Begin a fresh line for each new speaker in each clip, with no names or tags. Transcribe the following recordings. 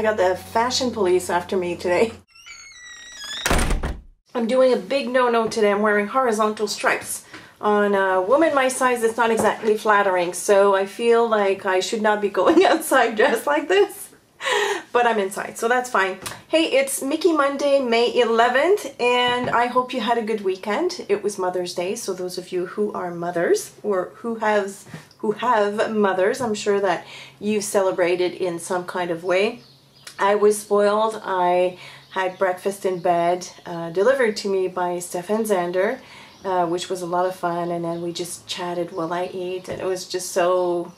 I got the fashion police after me today. I'm doing a big no-no today. I'm wearing horizontal stripes. On a woman my size, it's not exactly flattering, so I feel like I should not be going outside dressed like this. But I'm inside, so that's fine. Hey, it's Mickey Monday, May 11th, and I hope you had a good weekend. It was Mother's Day, so those of you who are mothers, or who have mothers, I'm sure that you celebrated in some kind of way. I was spoiled. I had breakfast in bed delivered to me by Steph and Xander, which was a lot of fun, and then we just chatted while I ate, and it was just so,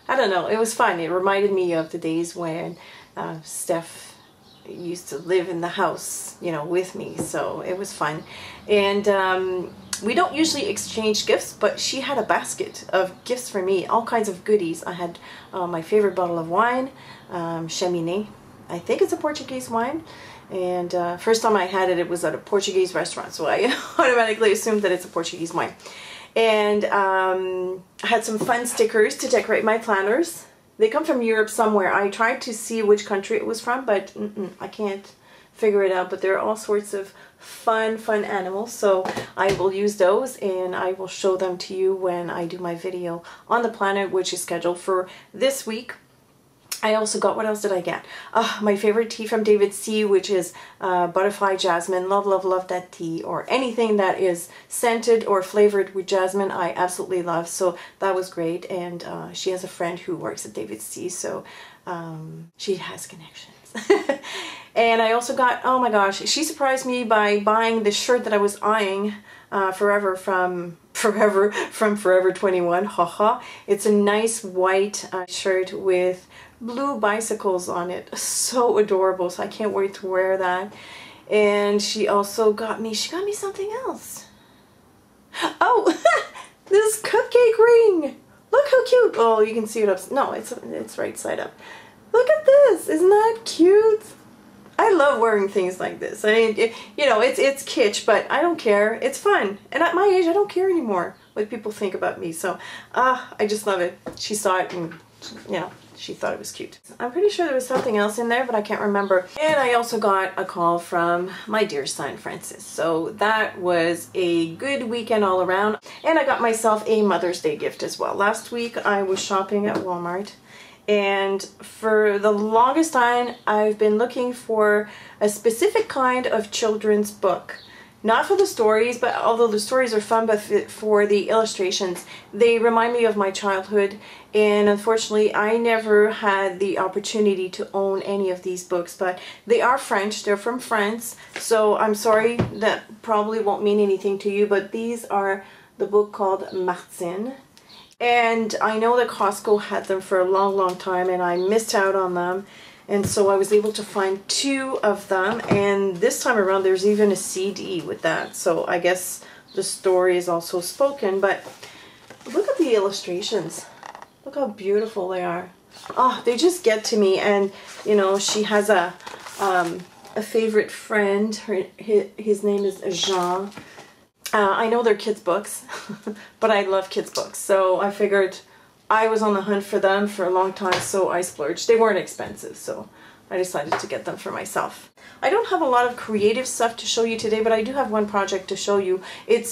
I don't know, it was fun. It reminded me of the days when Steph used to live in the house, you know, with me, so it was fun. And we don't usually exchange gifts, but she had a basket of gifts for me, all kinds of goodies. I had my favorite bottle of wine, Cheminée. I think it's a Portuguese wine. And first time I had it, it was at a Portuguese restaurant, so I automatically assumed that it's a Portuguese wine. And I had some fun stickers to decorate my planners. They come from Europe somewhere. I tried to see which country it was from, but I can't figure it out. But there are all sorts of fun animals, so I will use those, and I will show them to you when I do my video on the planner, which is scheduled for this week. I also got, what else did I get? My favorite tea from d.d.o, which is butterfly jasmine. Love that tea, or anything that is scented or flavored with jasmine I absolutely love, so that was great. And she has a friend who works at d.d.o, so she has connections. And I also got, oh my gosh, she surprised me by buying the shirt that I was eyeing forever from Forever 21, haha. It's a nice white shirt with blue bicycles on it. So adorable, so I can't wait to wear that. And she also got me, something else. Oh, this cupcake ring. Look how cute. Oh, you can see it up. No, it's right side up. Look at this. Isn't that cute? I love wearing things like this. I mean, you know, it's kitsch, but I don't care. It's fun. And at my age, I don't care anymore what people think about me. So, I just love it. She saw it and, you know, she thought it was cute. I'm pretty sure there was something else in there, but I can't remember. And I also got a call from my dear son, Francis. So that was a good weekend all around. And I got myself a Mother's Day gift as well. Last week, I was shopping at Walmart. And for the longest time, I've been looking for a specific kind of children's book. Not for the stories, but although the stories are fun, but for the illustrations. They remind me of my childhood, and unfortunately, I never had the opportunity to own any of these books, but they are French. They're from France, so I'm sorry, that probably won't mean anything to you, but these are the book called Martine. And I know that Costco had them for a long time, and I missed out on them. And so I was able to find 2 of them, and this time around there's even a CD with that. So I guess the story is also spoken, but look at the illustrations. Look how beautiful they are. Oh, they just get to me. And you know, she has a favorite friend. His name is Jean. I know they're kids' books, but I love kids' books, so I figured I was on the hunt for them for a long time, so I splurged. They weren't expensive, so I decided to get them for myself. I don't have a lot of creative stuff to show you today, but I do have one project to show you.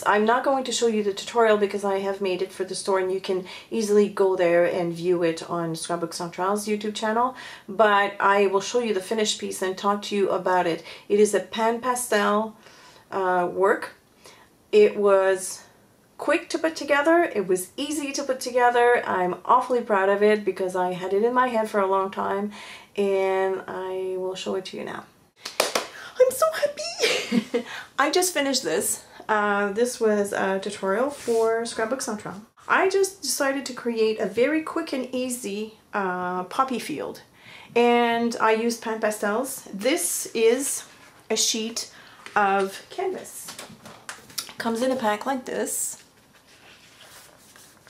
I'm not going to show you the tutorial because I have made it for the store, and you can easily go there and view it on Scrapbook Centrale's YouTube channel, but I will show you the finished piece and talk to you about it. It is a PanPastel work. It was quick to put together. It was easy to put together. I'm awfully proud of it because I had it in my head for a long time, and I will show it to you now. I'm so happy! I just finished this. This was a tutorial for Scrapbook Centrale. I just decided to create a very quick and easy poppy field, and I used PanPastels. This is a sheet of canvas. Comes in a pack like this,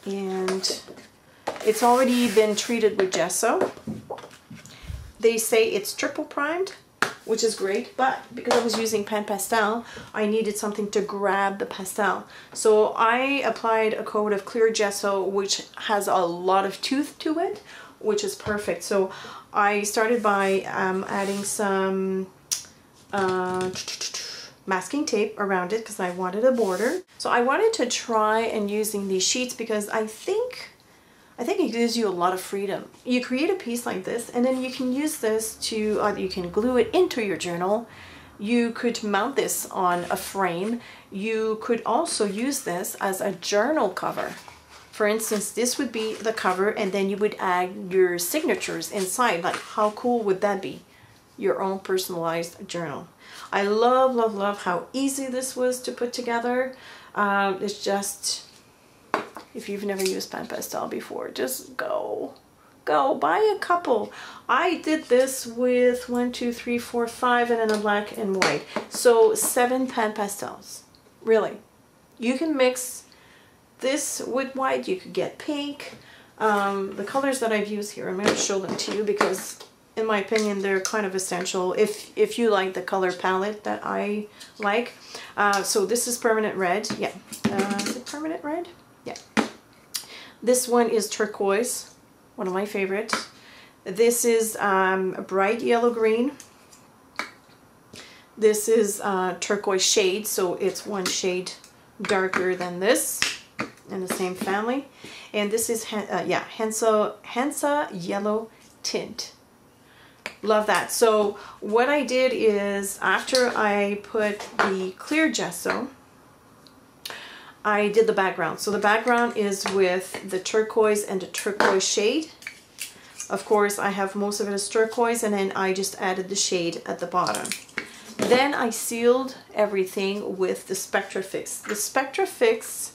and it's already been treated with gesso. They say it's triple primed, which is great, but because I was using PanPastel, I needed something to grab the pastel. So I applied a coat of clear gesso, which has a lot of tooth to it, which is perfect. So I started by adding some masking tape around it because I wanted a border. So I wanted to try and using these sheets because I think it gives you a lot of freedom. You create a piece like this and then you can use this to, either you can glue it into your journal, you could mount this on a frame, you could also use this as a journal cover. For instance, this would be the cover and then you would add your signatures inside. Like how cool would that be? Your own personalized journal. I love, love, love how easy this was to put together. It's just, if you've never used PanPastel before, just go buy a couple. I did this with 1, 2, 3, 4, 5 and then a black and white. So 7 PanPastels, really. You can mix this with white, you could get pink. The colors that I've used here, I'm going to show them to you because in my opinion, they're kind of essential if you like the color palette that I like. So this is permanent red. Yeah. Is it permanent red? Yeah. This one is turquoise, one of my favorites. This is bright yellow green. This is turquoise shade, so it's one shade darker than this in the same family. And this is Hansa yellow tint. Love that. So what I did is after I put the clear gesso, I did the background. So the background is with the turquoise and the turquoise shade. Of course, I have most of it as turquoise and then I just added the shade at the bottom. Then I sealed everything with the Spectrafix. The Spectrafix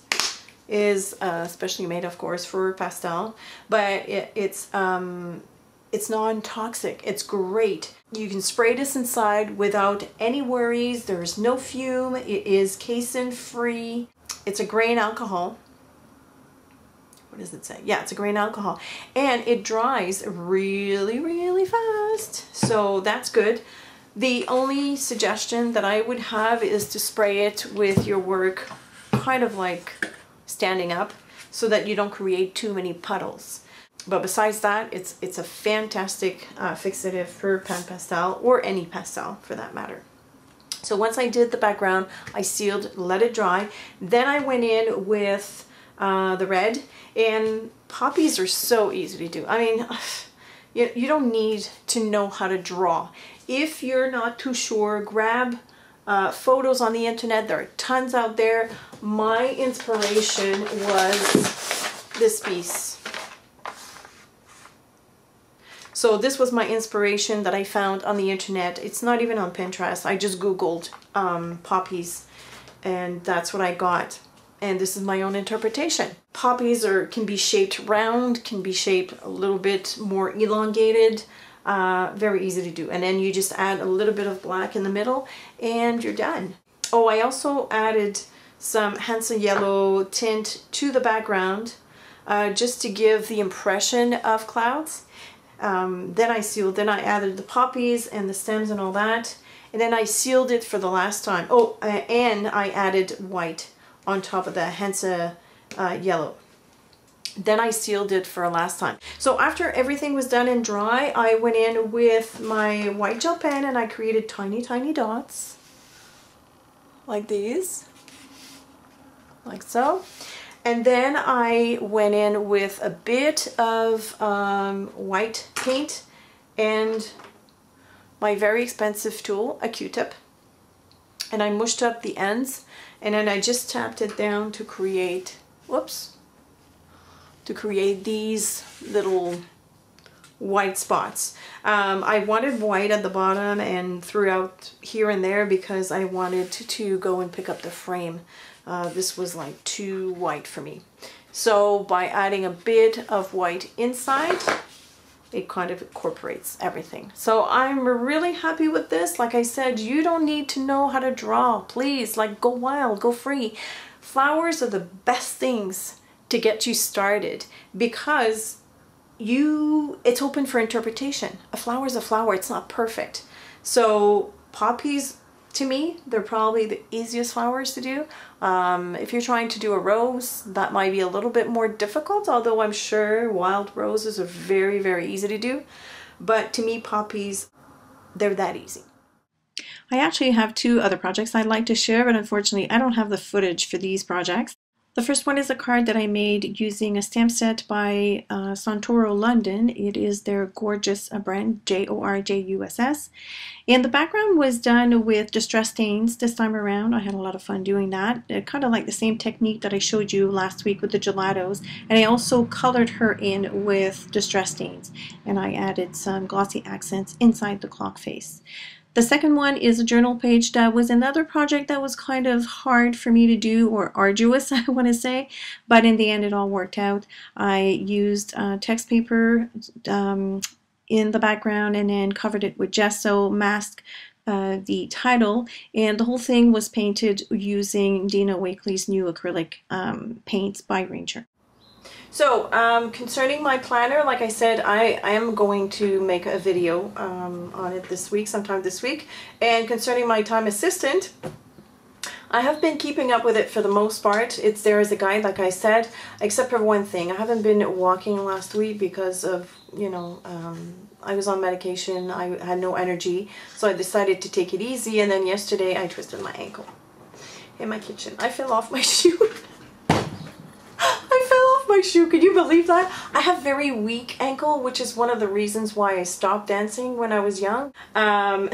is especially made, of course, for pastel, but it's non-toxic. It's great. You can spray this inside without any worries. There's no fume. It is casein free. It's a grain alcohol. What does it say? Yeah, it's a grain alcohol. And it dries really, really fast. So that's good. The only suggestion that I would have is to spray it with your work kind of like standing up so that you don't create too many puddles. But besides that, it's a fantastic fixative for PanPastel or any pastel for that matter. So once I did the background, I sealed, let it dry. Then I went in with the red, and poppies are so easy to do. I mean, you don't need to know how to draw. If you're not too sure, grab photos on the internet. There are tons out there. My inspiration was this piece. So this was my inspiration that I found on the internet. It's not even on Pinterest. I just Googled poppies and that's what I got. And this is my own interpretation. Poppies can be shaped round, can be shaped a little bit more elongated. Very easy to do. And then you just add a little bit of black in the middle and you're done. Oh, I also added some Hansa yellow tint to the background just to give the impression of clouds. Then I sealed, then I added the poppies and the stems and all that, and then I sealed it for the last time. Oh, and I added white on top of the Hansa yellow. Then I sealed it for a last time. So after everything was done and dry, I went in with my white gel pen and I created tiny, tiny dots like these, like so. And then I went in with a bit of white paint and my very expensive tool, a Q-tip. And I mushed up the ends and then I just tapped it down to create, to create these little white spots. I wanted white at the bottom and throughout here and there because I wanted to go and pick up the frame. This was like too white for me. So by adding a bit of white inside, it kind of incorporates everything. So I'm really happy with this. Like I said, you don't need to know how to draw. Please, like, go wild, go free. Flowers are the best things to get you started because it's open for interpretation. A flower is a flower. It's not perfect. So poppies, To me, they're probably the easiest flowers to do. If you're trying to do a rose, that might be a little bit more difficult, although I'm sure wild roses are very, very easy to do. But to me, poppies, they're that easy. I actually have two other projects I'd like to share, but unfortunately I don't have the footage for these projects. The first one is a card that I made using a stamp set by Santoro London. It is their gorgeous brand, Jorjuss. And the background was done with distress stains this time around. I had a lot of fun doing that. Kind of like the same technique that I showed you last week with the gelatos. And I also colored her in with distress stains. And I added some glossy accents inside the clock face. The second one is a journal page that was another project that was kind of hard for me to do, or arduous, I want to say, but in the end it all worked out. I used text paper in the background and then covered it with gesso, masked the title, and the whole thing was painted using Dina Wakley's new acrylic paints by Ranger. So, concerning my planner, like I said, I am going to make a video on it this week, sometime this week. And concerning my time assistant, I have been keeping up with it for the most part. It's there as a guide, like I said, except for one thing. I haven't been walking last week because of, you know, I was on medication, I had no energy, so I decided to take it easy. And then yesterday I twisted my ankle in my kitchen. I fell off my shoe. My shoe, could you believe that? I have very weak ankle, which is one of the reasons why I stopped dancing when I was young. And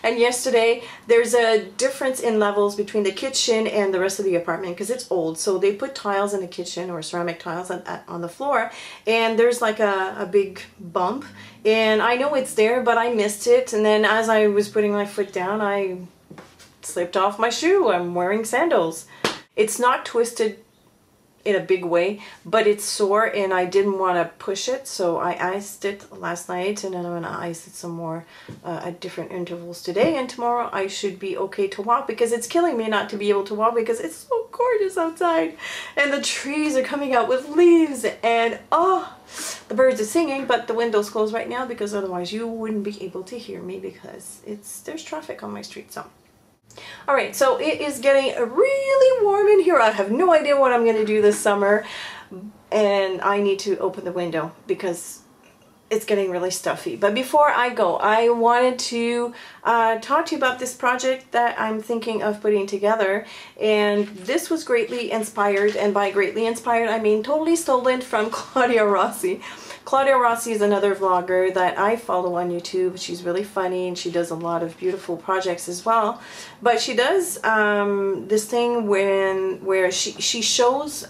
yesterday there's a difference in levels between the kitchen and the rest of the apartment because it's old, so they put tiles in the kitchen, or ceramic tiles on the floor, and there's like a big bump, and I know it's there but I missed it, and then as I was putting my foot down I slipped off my shoe. I'm wearing sandals. It's not twisted in a big way, but it's sore and I didn't want to push it, so I iced it last night, and then I'm gonna ice it some more at different intervals today, and tomorrow I should be okay to walk, because it's killing me not to be able to walk because it's so gorgeous outside and the trees are coming out with leaves, and oh, the birds are singing, but the window's closed right now because otherwise you wouldn't be able to hear me because there's traffic on my street. So alright, so it is getting really warm in here. I have no idea what I'm going to do this summer, and I need to open the window because it's getting really stuffy. But before I go, I wanted to talk to you about this project that I'm thinking of putting together, and this was greatly inspired, and by greatly inspired I mean totally stolen from Claudia Rossi. Claudia Rossi is another vlogger that I follow on YouTube. She's really funny and she does a lot of beautiful projects as well. But she does this thing where she shows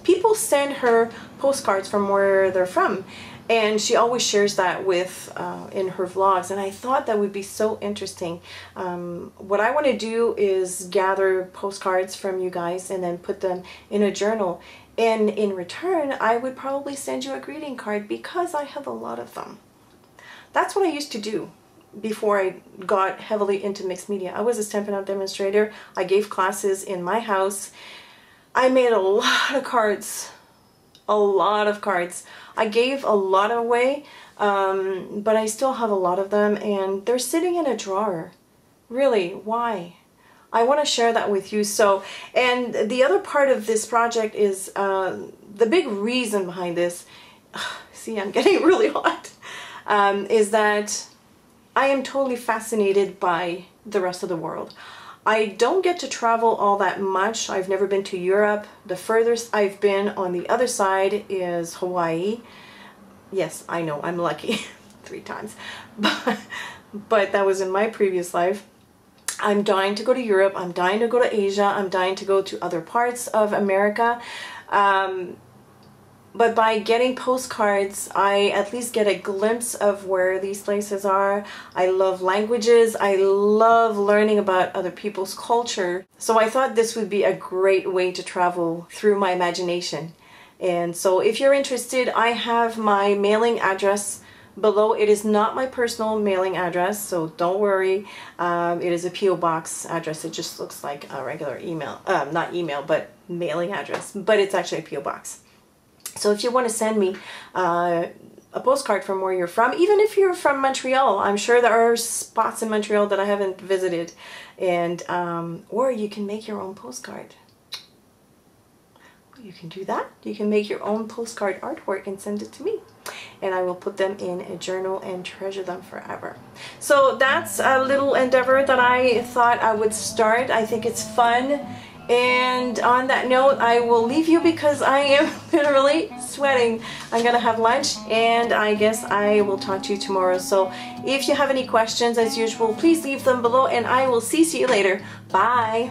people send her postcards from where they're from. And she always shares that with in her vlogs, and I thought that would be so interesting. What I want to do is gather postcards from you guys and then put them in a journal. And in return, I would probably send you a greeting card because I have a lot of them. That's what I used to do before I got heavily into mixed media. I was a Stampin' Up! Demonstrator. I gave classes in my house. I made a lot of cards. A lot of cards. I gave a lot away, but I still have a lot of them, and they're sitting in a drawer. Really, why? I want to share that with you. So, and the other part of this project is the big reason behind this, see, I'm getting really hot, is that I am totally fascinated by the rest of the world. I don't get to travel all that much. I've never been to Europe. The furthest I've been on the other side is Hawaii. Yes, I know, I'm lucky 3 times, but that was in my previous life. I'm dying to go to Europe, I'm dying to go to Asia, I'm dying to go to other parts of America. But by getting postcards, I at least get a glimpse of where these places are. I love languages, I love learning about other people's culture. So I thought this would be a great way to travel through my imagination. And so if you're interested, I have my mailing address below. It is not my personal mailing address, so don't worry. It is a P.O. box address. It just looks like a regular email, not email, but mailing address, but it's actually a P.O. box. So if you want to send me a postcard from where you're from. Even if you're from Montreal, I'm sure there are spots in Montreal that I haven't visited, and or you can make your own postcard. You can do that. You can make your own postcard artwork and send it to me, and I will put them in a journal and treasure them forever. So that's a little endeavor that I thought I would start. I think it's fun. And on that note, I will leave you because I am literally sweating. I'm gonna have lunch, and I guess I will talk to you tomorrow. So if you have any questions, as usual, please leave them below, and I will see you later. Bye.